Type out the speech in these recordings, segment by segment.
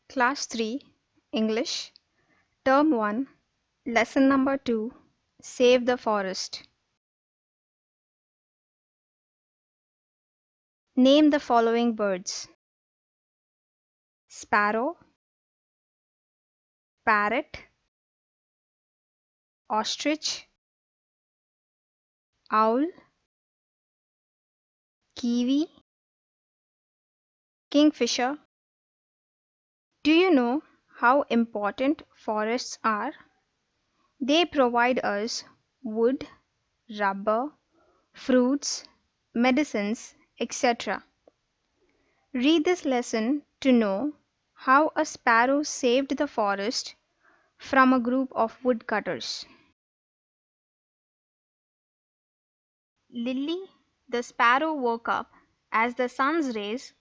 Class 3, English, Term 1, Lesson number 2, Save the Forest. Name the following birds: sparrow, parrot, ostrich, owl, kiwi, kingfisher. Do you know how important forests are? They provide us wood, rubber, fruits, medicines, etc. Read this lesson to know how a sparrow saved the forest from a group of woodcutters. Lilly, the sparrow, woke up as the sun's rays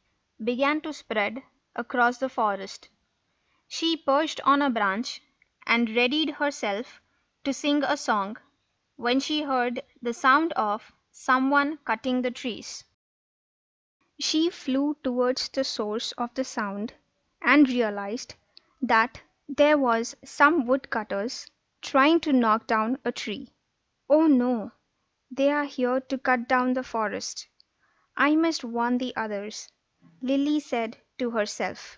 began to spread across the forest. She perched on a branch and readied herself to sing a song when she heard the sound of someone cutting the trees. She flew towards the source of the sound and realized that there was some woodcutters trying to knock down a tree. "Oh no, they are here to cut down the forest. I must warn the others," Lilly said to herself.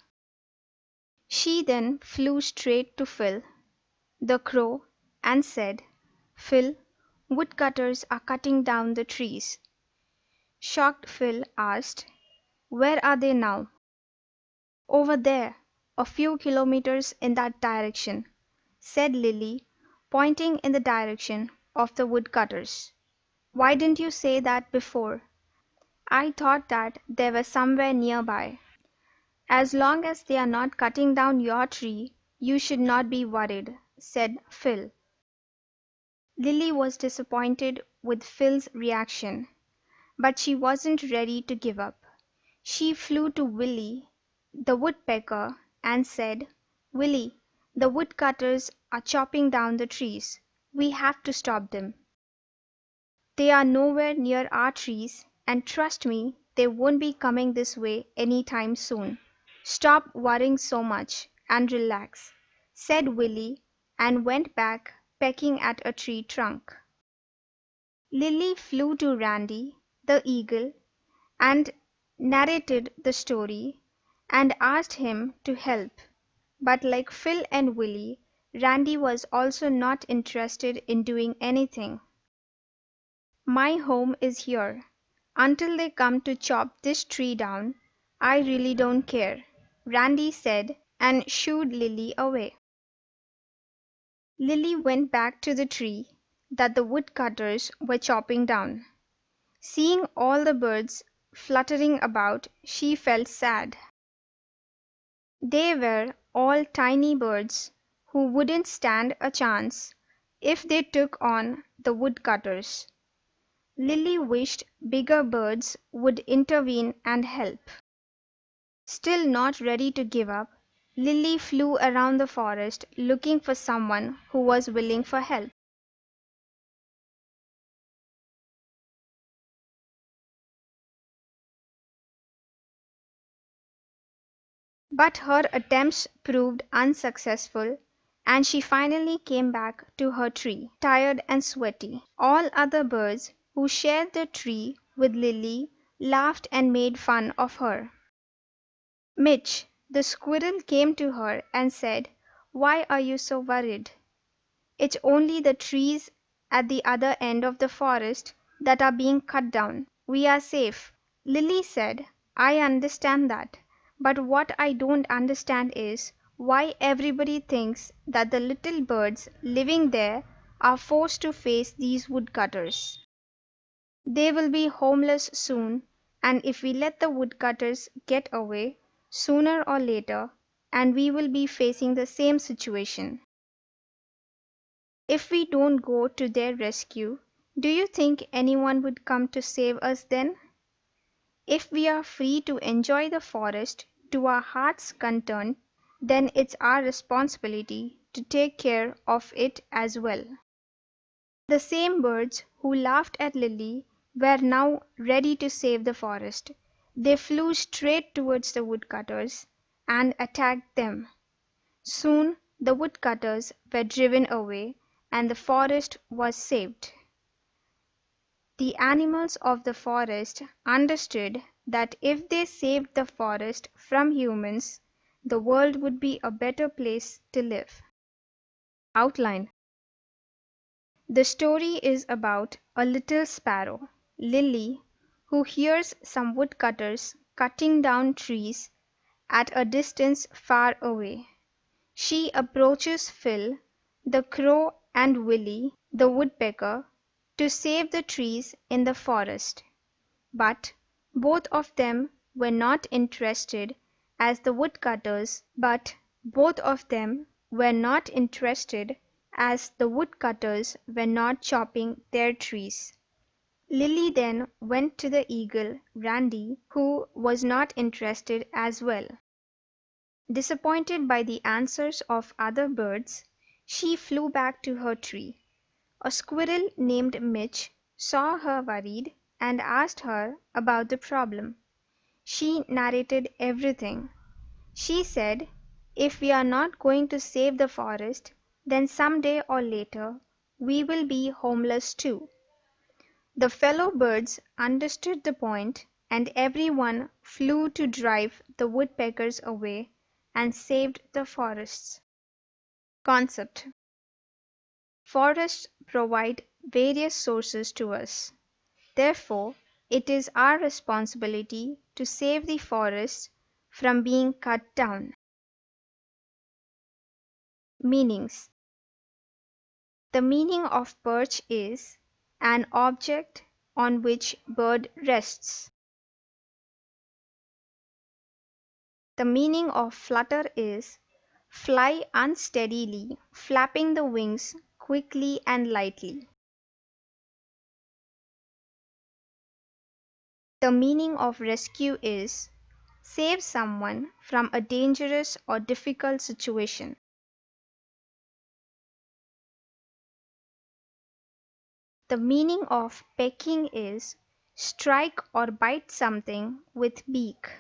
She then flew straight to Phil, the crow, and said, "Phil, woodcutters are cutting down the trees." Shocked Phil asked, "Where are they now?" "Over there, a few kilometers in that direction," said Lilly, pointing in the direction of the woodcutters. "Why didn't you say that before? I thought that they were somewhere nearby." "As long as they are not cutting down your tree, you should not be worried," said Phil. Lilly was disappointed with Phil's reaction, but she wasn't ready to give up. She flew to Willie, the woodpecker, and said, "Willie, the woodcutters are chopping down the trees. We have to stop them. They are nowhere near our trees, and trust me, they won't be coming this way any time soon. Stop worrying so much and relax," said Willie, and went back pecking at a tree trunk. Lilly flew to Randy, the eagle, and narrated the story and asked him to help. But like Phil and Willie, Randy was also not interested in doing anything. "My home is here. Until they come to chop this tree down, I really don't care," Randy said, and shooed Lilly away. Lilly went back to the tree that the woodcutters were chopping down. Seeing all the birds fluttering about, she felt sad. They were all tiny birds who wouldn't stand a chance if they took on the woodcutters. Lilly wished bigger birds would intervene and help. Still not ready to give up, Lilly flew around the forest looking for someone who was willing for help. But her attempts proved unsuccessful, and she finally came back to her tree, tired and sweaty. All other birds who shared the tree with Lilly laughed and made fun of her. Mitch, the squirrel, came to her and said, "Why are you so worried? It's only the trees at the other end of the forest that are being cut down. We are safe." Lilly said, "I understand that, but what I don't understand is why everybody thinks that the little birds living there are forced to face these woodcutters. They will be homeless soon, and if we let the woodcutters get away, sooner or later, and we will be facing the same situation. If we don't go to their rescue, do you think anyone would come to save us then? If we are free to enjoy the forest to our heart's content, then it's our responsibility to take care of it as well." The same birds who laughed at Lilly were now ready to save the forest. They flew straight towards the woodcutters, and attacked them. Soon the woodcutters were driven away and the forest was saved. The animals of the forest understood that if they saved the forest from humans, the world would be a better place to live. Outline. The story is about a little sparrow, Lilly, who hears some woodcutters cutting down trees at a distance far away. She approaches Phil, the crow, and Willie, the woodpecker, to save the trees in the forest. But both of them were not interested as the woodcutters were not chopping their trees. Lilly then went to the eagle, Randy, who was not interested as well. Disappointed by the answers of other birds, she flew back to her tree. A squirrel named Mitch saw her worried and asked her about the problem. She narrated everything. She said, "If we are not going to save the forest, then someday or later we will be homeless too." The fellow birds understood the point, and every one flew to drive the woodpeckers away and saved the forests. Concept. Forests provide various sources to us. Therefore, it is our responsibility to save the forests from being cut down. Meanings. The meaning of perch is an object on which bird rests. The meaning of flutter is fly unsteadily, flapping the wings quickly and lightly. The meaning of rescue is save someone from a dangerous or difficult situation. The meaning of pecking is strike or bite something with beak.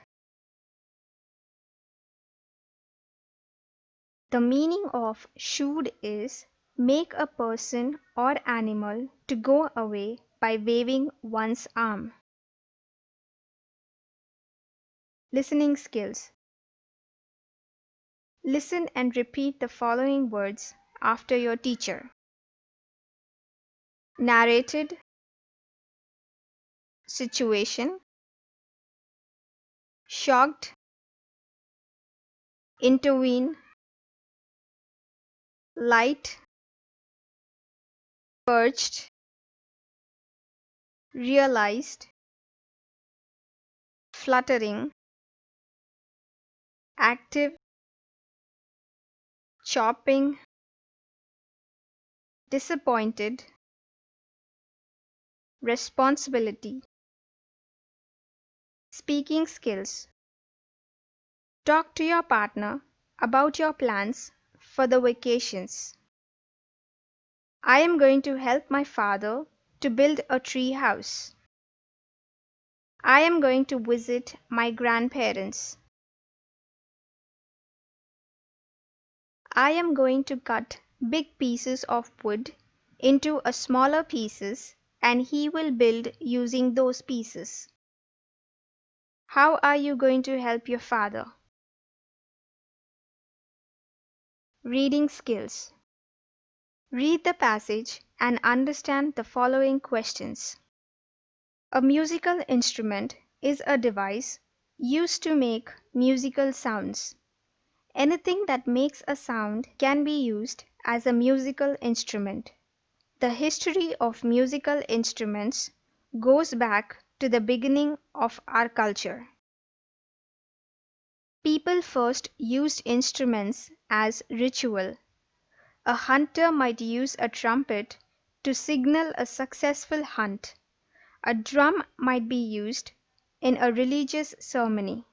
The meaning of shooed is make a person or animal to go away by waving one's arm. Listening skills. Listen and repeat the following words after your teacher. Narrated, situation, shocked, intervene, light, perched, realized, fluttering, active, chopping, disappointed, responsibility. Speaking skills. Talk to your partner about your plans for the vacations. I am going to help my father to build a tree house. I am going to visit my grandparents. I am going to cut big pieces of wood into a smaller pieces and he will build using those pieces. How are you going to help your father? Reading skills. Read the passage and understand the following questions. A musical instrument is a device used to make musical sounds. Anything that makes a sound can be used as a musical instrument. The history of musical instruments goes back to the beginning of our culture. People first used instruments as ritual. A hunter might use a trumpet to signal a successful hunt. A drum might be used in a religious ceremony.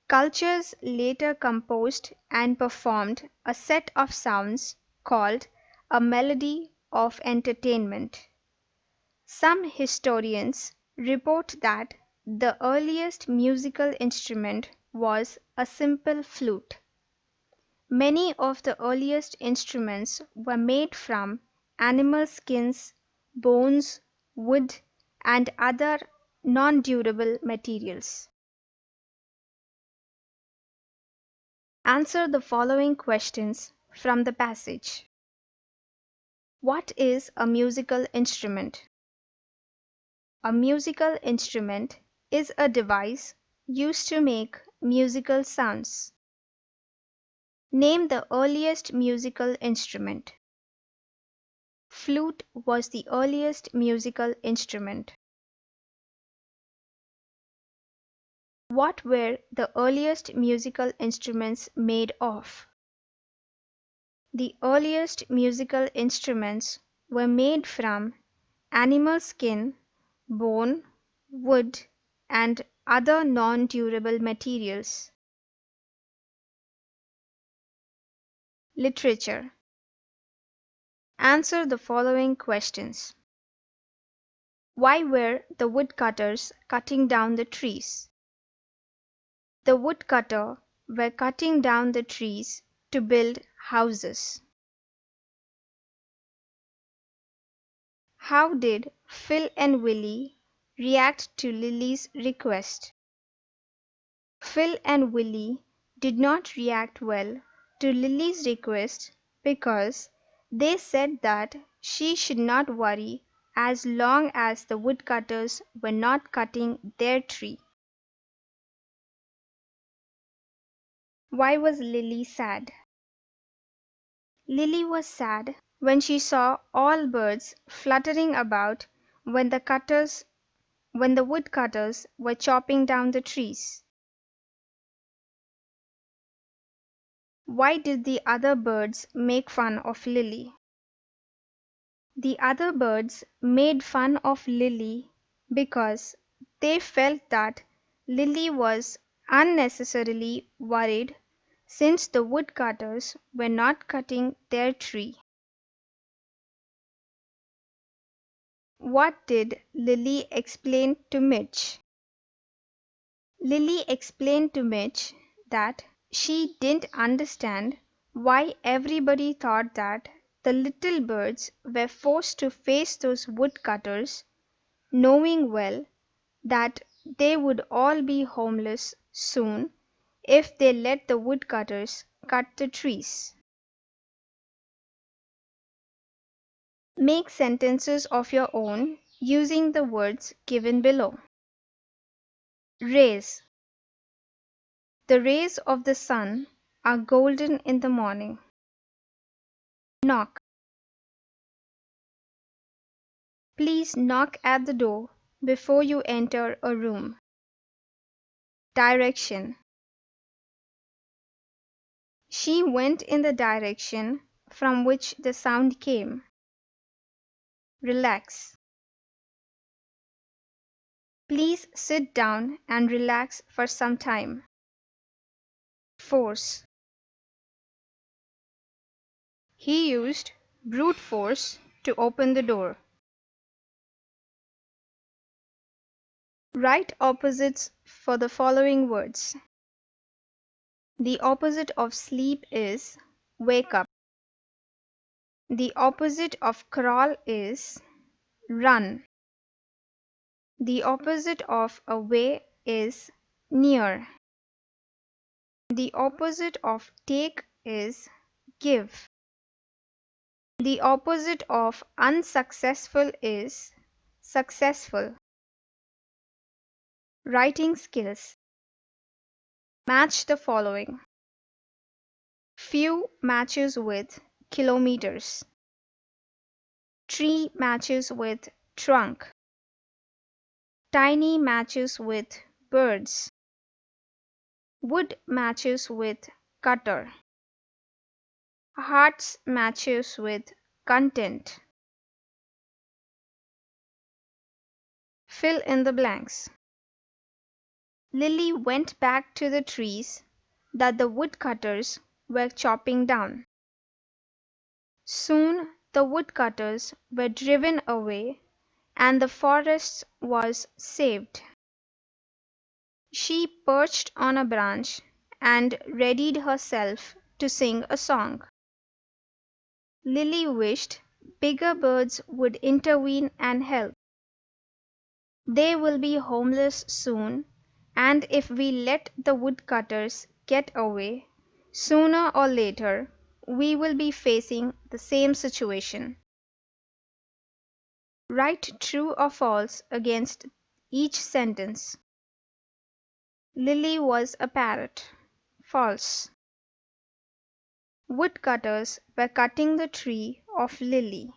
Cultures later composed and performed a set of sounds called a melody of entertainment. Some historians report that the earliest musical instrument was a simple flute. Many of the earliest instruments were made from animal skins, bones, wood, and other non-durable materials. Answer the following questions from the passage. What is a musical instrument? A musical instrument is a device used to make musical sounds. Name the earliest musical instrument. Flute was the earliest musical instrument. What were the earliest musical instruments made of? The earliest musical instruments were made from animal skin, bone, wood, and other non-durable materials. Literature. Answer the following questions. Why were the woodcutters cutting down the trees? The woodcutter were cutting down the trees to build houses. How did Phil and Willie react to Lily's request? Phil and Willie did not react well to Lily's request because they said that she should not worry as long as the woodcutters were not cutting their tree. Why was Lily sad? Lily was sad when she saw all birds fluttering about when the woodcutters were chopping down the trees. Why did the other birds make fun of Lily? The other birds made fun of Lily because they felt that Lily was unnecessarily worried since the woodcutters were not cutting their tree. What did Lily explain to Mitch? Lily explained to Mitch that she didn't understand why everybody thought that the little birds were forced to face those woodcutters, knowing well that they would all be homeless soon if they let the woodcutters cut the trees. Make sentences of your own using the words given below. Rays. The rays of the sun are golden in the morning. Knock. Please knock at the door before you enter a room. Direction. She went in the direction from which the sound came. Relax. Please sit down and relax for some time. Force. He used brute force to open the door. Write opposites for the following words. The opposite of sleep is wake up. The opposite of crawl is run. The opposite of away is near. The opposite of take is give. The opposite of unsuccessful is successful. Writing skills. Match the following. Few matches with kilometers. Tree matches with trunk. Tiny matches with birds. Wood matches with cutter. Hearts matches with content. Fill in the blanks. Lily went back to the trees that the woodcutters were chopping down. Soon the woodcutters were driven away and the forest was saved. She perched on a branch and readied herself to sing a song. Lilly wished bigger birds would intervene and help. They will be homeless soon, and if we let the woodcutters get away, sooner or later we will be facing the same situation. Write true or false against each sentence. Lilly was a parrot. False. Woodcutters were cutting the tree of Lilly.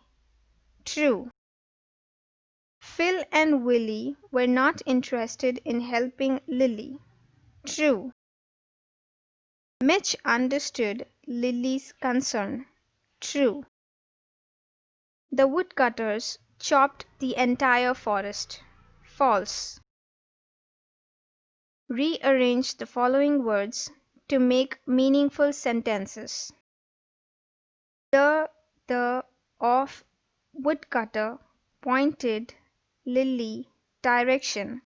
True. Phil and Willie were not interested in helping Lilly. True. Mitch understood Lilly's concern. True. The woodcutters chopped the entire forest. False. Rearrange the following words to make meaningful sentences. The of woodcutter pointed Lilly direction.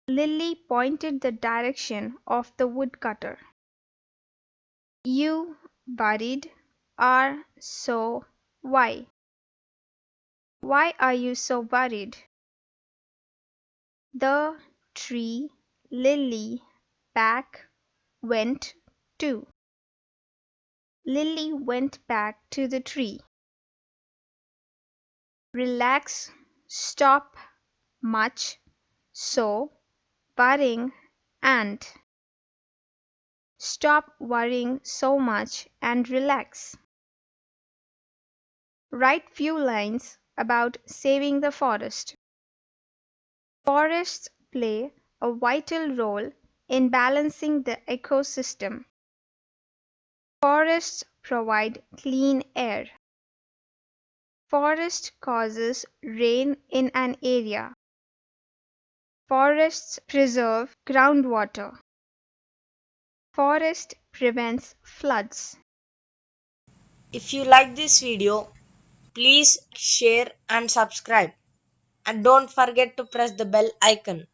Lilly pointed the direction of the woodcutter. You, worried, are so why? Why are you so worried? The tree Lilly back went to. Lilly went back to the tree. Relax, stop, much, so, worrying, and. Stop worrying so much and relax. Write few lines about saving the forest. Forests play a vital role in balancing the ecosystem. Forests provide clean air. Forest causes rain in an area. Forests preserve groundwater. Forest prevents floods. If you like this video, please share and subscribe. And don't forget to press the bell icon.